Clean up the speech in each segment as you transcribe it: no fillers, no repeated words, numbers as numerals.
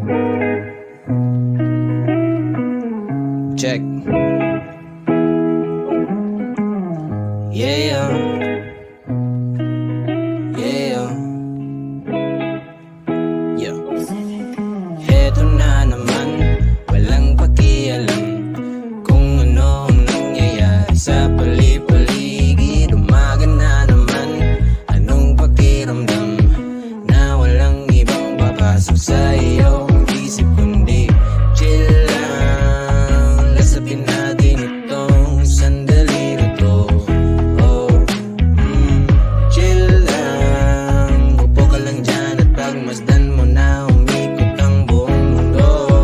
Check. Yeah. Yeah. Yeah. Heto na naman, walang pakialam kung ano ang nangyayari sa pali-paligid. Umaga na naman, anong pakiramdam na walang ibang papasok sa iyong isip kundi chill lang. Lasapin natin itong sandali na to. Chill lang, upo ka lang dyan at pagmasdan mo na umikot ang buong mundo.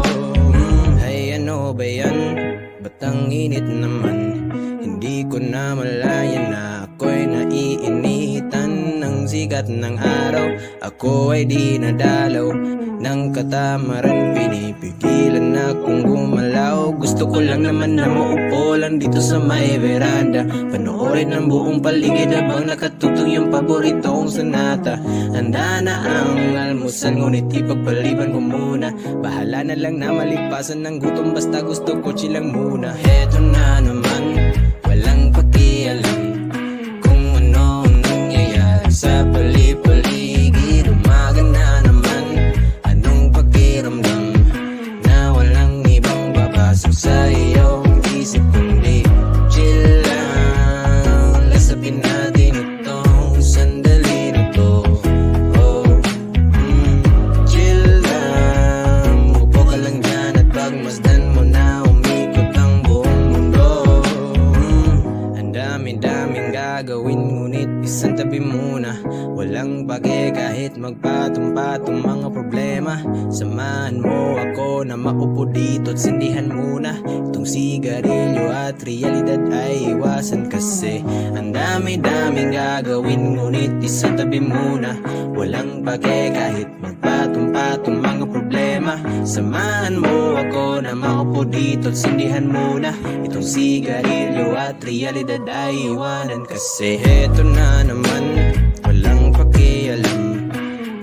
Ay ano ba yan? Ba't ang init naman? Hindi ko na malaya na ako'y naiinitan ng sikat ng araw. Ako ay di nadalaw ng katamaran, pinipigilan akong gumalaw. Gusto ko lang naman na maupo lang dito sa may veranda, panoorin ang buong paligid habang nakatutong yung paborito kong sonata. Handa na ang almusal, ngunit ipagpaliban ko muna. Bahala na lang na malipasan ng gutom, basta gusto ko chilang muna. Heto na naman, walang pakialam kung ano ang nangyayari sa pali-paligid. Umaga na naman, anong pakiramdam na walang ibang papasok sa iyong isip kundi chill lang. Lasapin natin itong sandali na to. Chill lang, upo ka lang dyan at pagmasdan mo na umikot ang buong mundo. Ang dami-daming gagawin, ngunit isang tabi muna. Walang pake kahit magpatong-patong mga problema. Samahan mo ako na maupo dito at sindihan muna itong sigarilyo at realidad ay iwasan kasi ang dami-daming gagawin, ngunit isang tabi muna. Walang pake kahit magpatong-patong mga problema. Samahan mo ako na maupo dito at sindihan muna itong sigarilyo at realidad ay iwanan kasi heto na naman, walang pakialam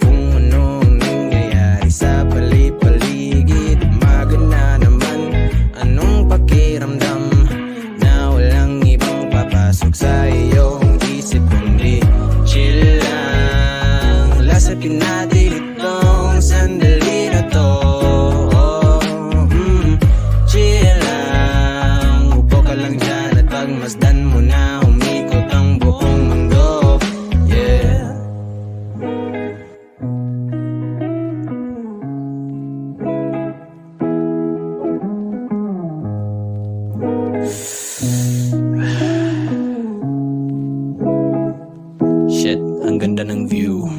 kung ano ang nangyayari sa pali-paligid. Umaga na naman, anong pakiramdam na walang ibang papasok sa iyong isip kundi chill lang. Lasapin natin itong sandali na to. Chill lang, upo ka lang dyan at pagmasdan mo na umikot ang buong mundo. Yeah. Shit, ang ganda ng view.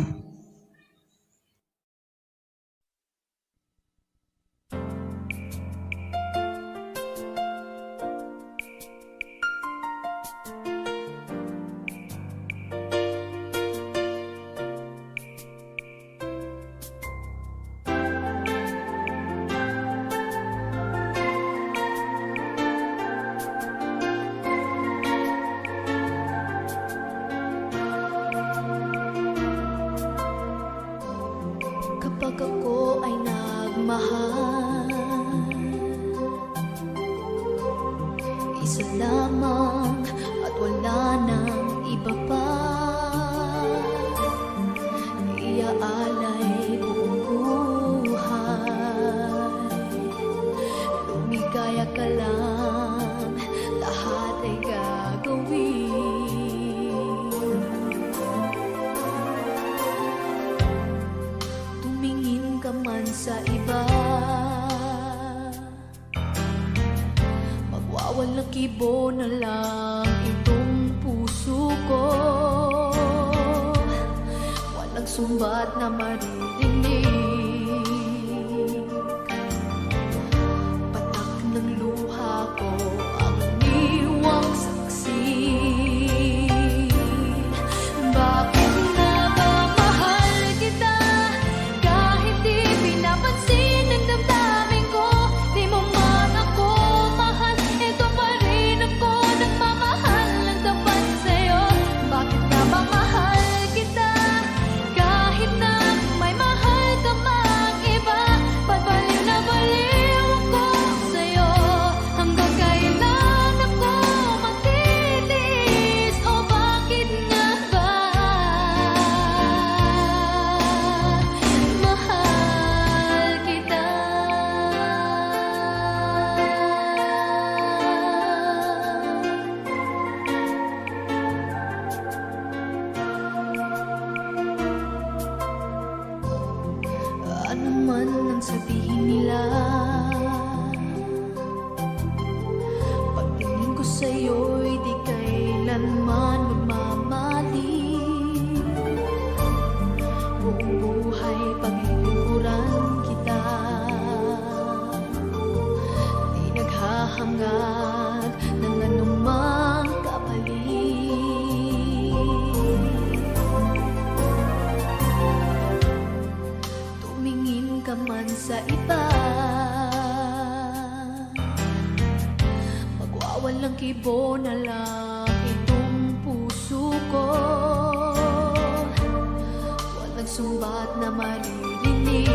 Kapag ako ay nagmahal, isa lamang at wala nang iba pa. Iaalay buong buhay, lumigaya ka lang, lahat ay gagawin. Tumingin ka man sa iba, magwawalang kibo na lang itong puso ko. Walang sumbat na maririnig, patak ng luha ko ang niwang saksi. Bakit na ba mahal kita kahit di pinapansin ang damdamin ko? Di mo man ako mahal, ito pa rin ako nagmamahal ng tapat sa'yo. Bakit na ba mahal kita kahit na may mahal? Ano man ang sabihin nila, pagtingin ko sa'yo'y di kailanman magmamali. Buong buhay paglilingkuran kita, di naghahangad ng anumang kapalit. Tumingin ka man sa iba, magwawalang kibo na lang itong puso ko. Walang sumbat na maririnig,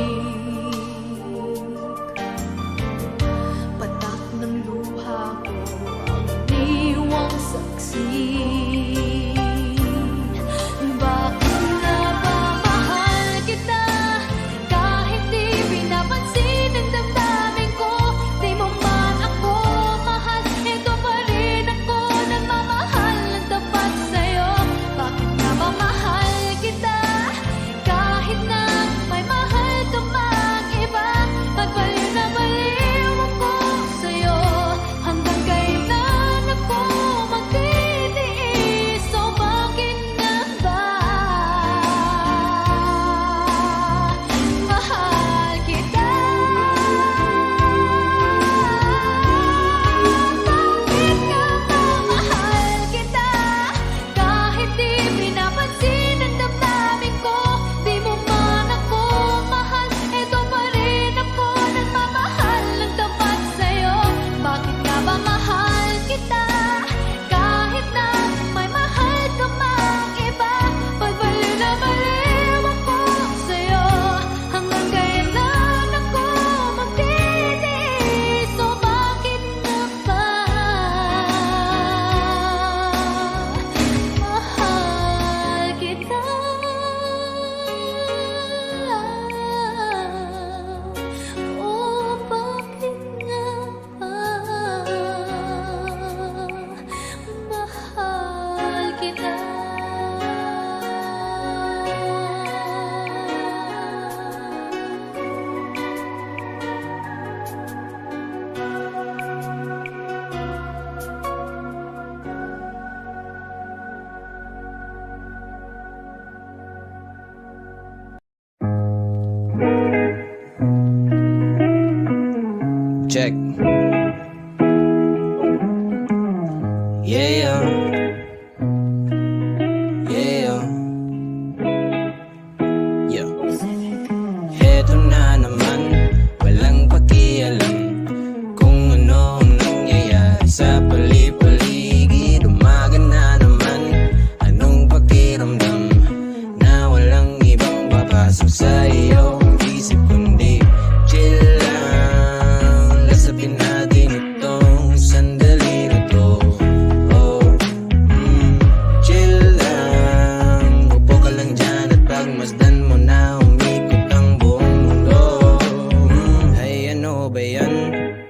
patak ng luha ko ang iniwang saksi. Bakit nga ba mahal kita? Kahit di pinapansin ang damdamin ko, di mo man ako mahal, ito pa rin ako nagmamahal ng tapat sa'yo. Bakit nga ba mahal kita? Kahit na may mahal ka mang iba, pagbaliw na baliw ako sa'yo. Hanggang kailan ako magtitiis? So bakit nga ba mahal kita? Bakit nga ba mahal kita? Kahit di pinapansin ang damdamin ko, di mo man ako mahal, ito pa rin ako nagmamahal ng tapat sa'yo. Bakit nga ba mahal kita? Kahit na may mahal ka mang iba, pagbaliw na baliw ako sa'yo. Hanggang kailan ako magtitiis? So bakit nga ba mahal kita? Oh, bakit nga ba mahal kita? Check. Yeah, yeah, yeah. Heto na naman, walang pakialam kung ano ang nangyayari sa pali-paligid. Umaga na naman, anong pakiramdam na walang ibang papasok sa iyong isip kundi chill lang. Lasapin natin itong sandali na to. Oh, chill lang. Upo ka lang dyan at pagmasdan mo na umikot ang buong mundo. Ay ano ba yan?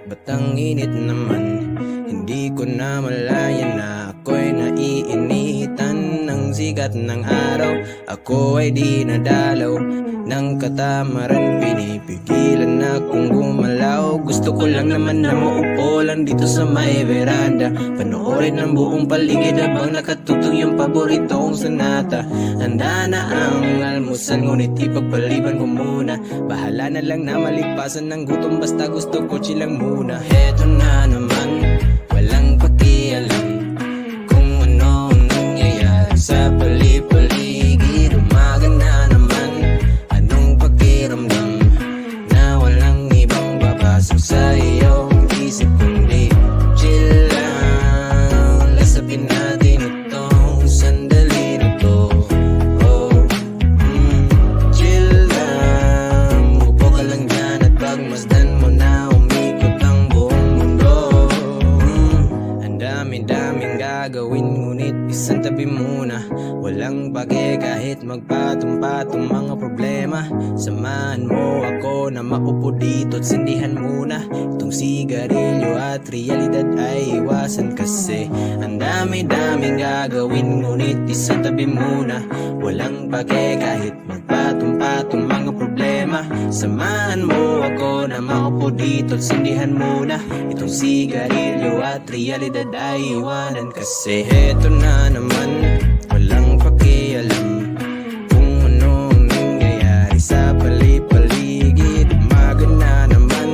Ba't ang init naman? Hindi ko na malayan na ako'y naiinitan ng sikat ng araw. Ako ay di nadalaw ng katamaran, pinipigilan akong gumalaw. Gusto ko lang naman na maupo lang dito sa may veranda, panoorin ang buong paligid habang nakatutong yung paborito kong sonata. Handa na ang almusal, ngunit ipagpaliban ko muna. Bahala na lang na malipasan ng gutom, basta gusto ko chill lang muna. Heto na naman, walang pakialam kung ano ang nangyayari sa pali-paligid. Umaga na naman, anong pakiramdam na walang ibang papasok sa iyong isip kundi chill lang. Lasapin natin itong sandali na to. Oh, chill lang. Upo ka lang dyan at pagmasdan mo na umikot ang buong mundo. Ang dami-daming gagawin, ngunit isang tabi muna. Walang pake kahit magpatong-patong mga problema. Samahan mo ako na maupo dito at sindihan muna itong sigarilyo at realidad ay iwasan kasi ang dami-daming gagawin, ngunit isang tabi muna. Walang pake kahit magpatong patong-patong mga problema. Samahan mo ako na makaupo dito at sindihan muna itong sigarilyo at realidad ay iwanan. Kasi heto na naman, walang pakialam kung ano ang nangyayari sa pali-paligid. Umaga na naman,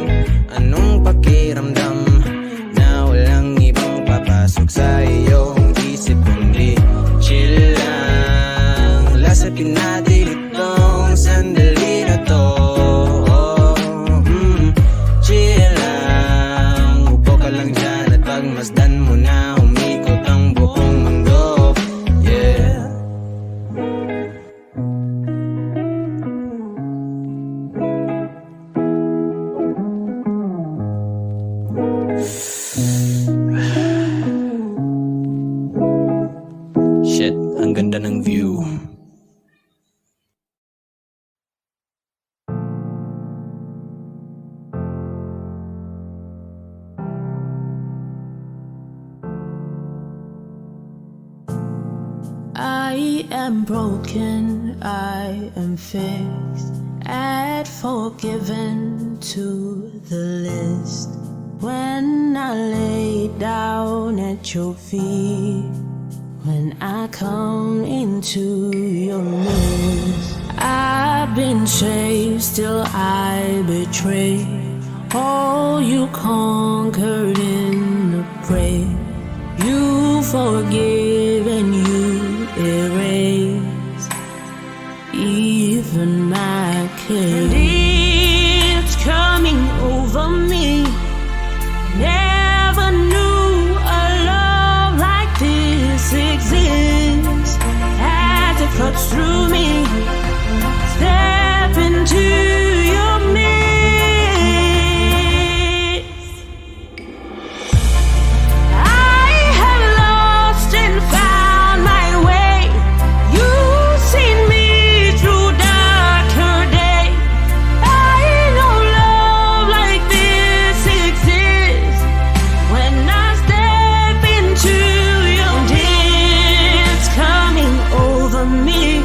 anong pakiramdam na walang ibang papasok sa iyong isip kundi chill lang. Lasapin natin itong sandali na to. Chill lang, upo ka lang dyan at pagmasdan mo na umikot ang buong mundo. Yeah. Shit, ang ganda ng view. I am broken, I am fixed, add forgiven to the list. When I lay down at your feet, when I come into your midst, I've been chased till I betray all you conquered in the grave. You forgive and you erase even my case. And it's coming over me. Never knew a love like this exists. As it cuts through me, step into your midst. I have lost and found my way. You've seen me through darker days. I know love like this exists. When I step into your midst, it's coming over me.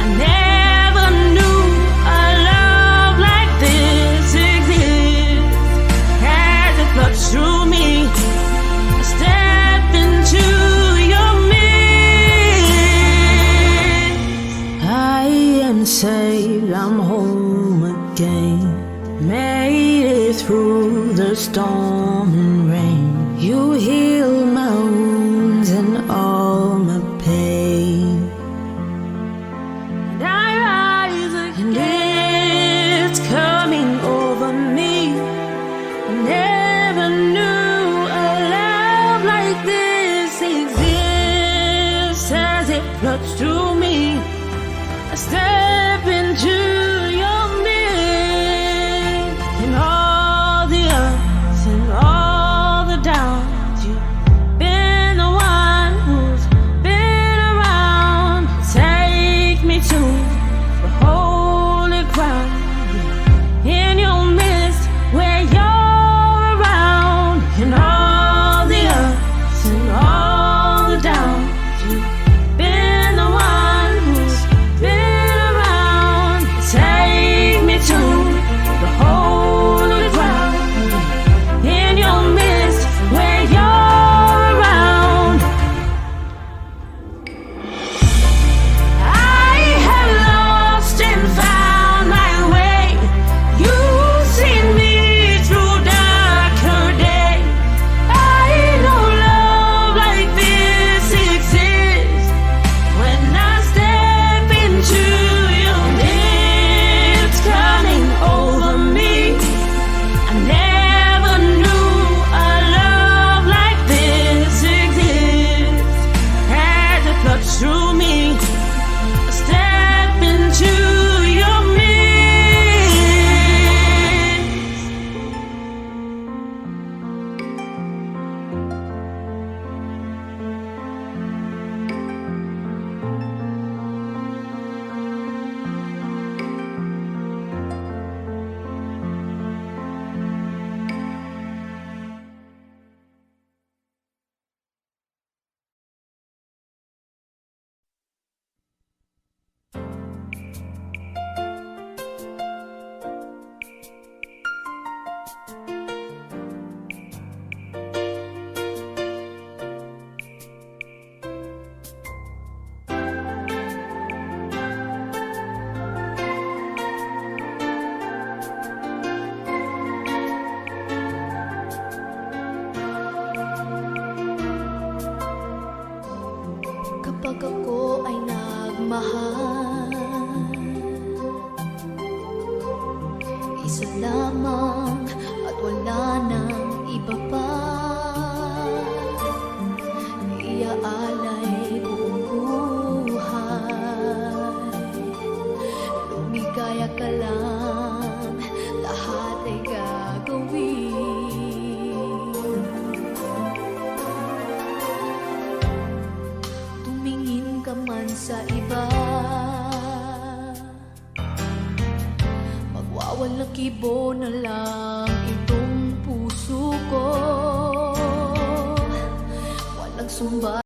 I never knew a love like this exists. As it floods through me, I step into your midst. I am saved, I'm home again. Made it through the storm and rain. You heal my wounds and all my pain. And I rise again. And it's coming over me. I never knew a love like this exists. As it floods through me, I step into your midst. And all the ups and all isa lamang at wala nang iba pa. Iaalay buong buhay, lumigaya ka lang, lahat ay gagawin. Tumingin ka man sa iba, magwawalang kibo na lang itong puso ko. Walang sumba